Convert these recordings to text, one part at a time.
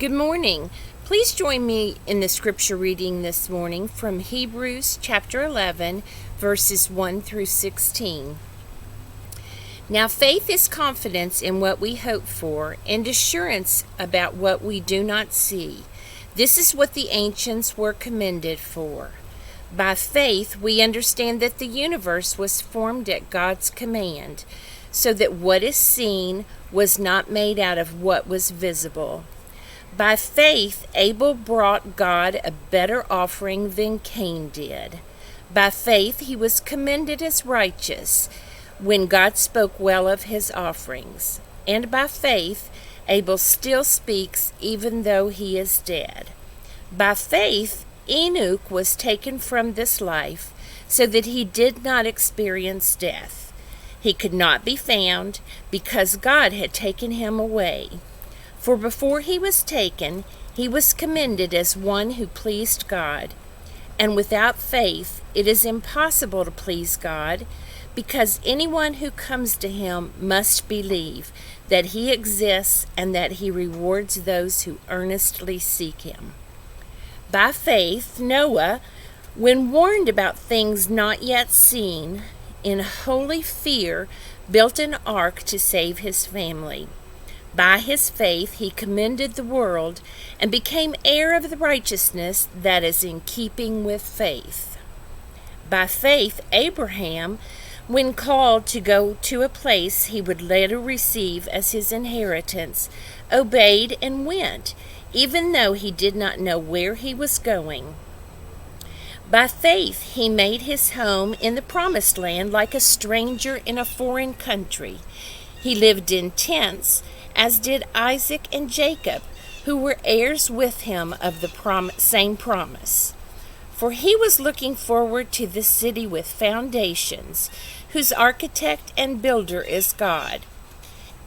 Good morning. Please join me in the scripture reading this morning from Hebrews chapter 11, verses 1 through 16. Now faith is confidence in what we hope for and assurance about what we do not see. This is what the ancients were commended for. By faith, we understand that the universe was formed at God's command, so that what is seen was not made out of what was visible. By faith, Abel brought God a better offering than Cain did. By faith, he was commended as righteous when God spoke well of his offerings. And by faith, Abel still speaks even though he is dead. By faith, Enoch was taken from this life so that he did not experience death. He could not be found because God had taken him away. For before he was taken, he was commended as one who pleased God. And without faith, it is impossible to please God, because anyone who comes to him must believe that he exists and that he rewards those who earnestly seek him. By faith, Noah, when warned about things not yet seen, in holy fear, built an ark to save his family. By his faith he commended the world and became heir of the righteousness that is in keeping with faith. By faith Abraham, when called to go to a place he would later receive as his inheritance, obeyed and went, even though he did not know where he was going. By faith he made his home in the promised land like a stranger in a foreign country. He lived in tents, as did Isaac and Jacob, who were heirs with him of the same promise. For he was looking forward to the city with foundations, whose architect and builder is God.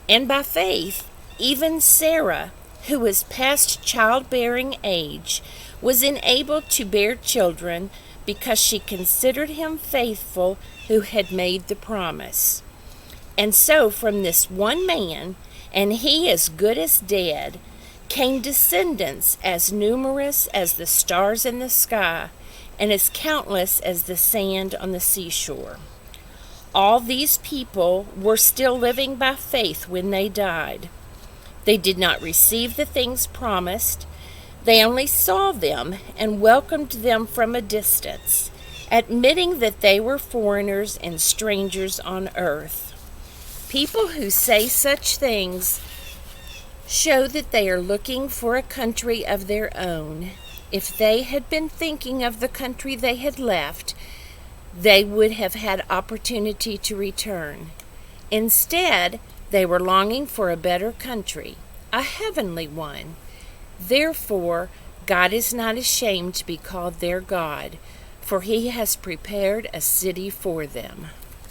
And by faith, even Sarah, who was past childbearing age, was enabled to bear children because she considered him faithful who had made the promise. And so from this one man, and he as good as dead, came descendants as numerous as the stars in the sky, and as countless as the sand on the seashore. All these people were still living by faith when they died. They did not receive the things promised. They only saw them and welcomed them from a distance, admitting that they were foreigners and strangers on earth. People who say such things show that they are looking for a country of their own. If they had been thinking of the country they had left, they would have had opportunity to return. Instead, they were longing for a better country, a heavenly one. Therefore, God is not ashamed to be called their God, for he has prepared a city for them.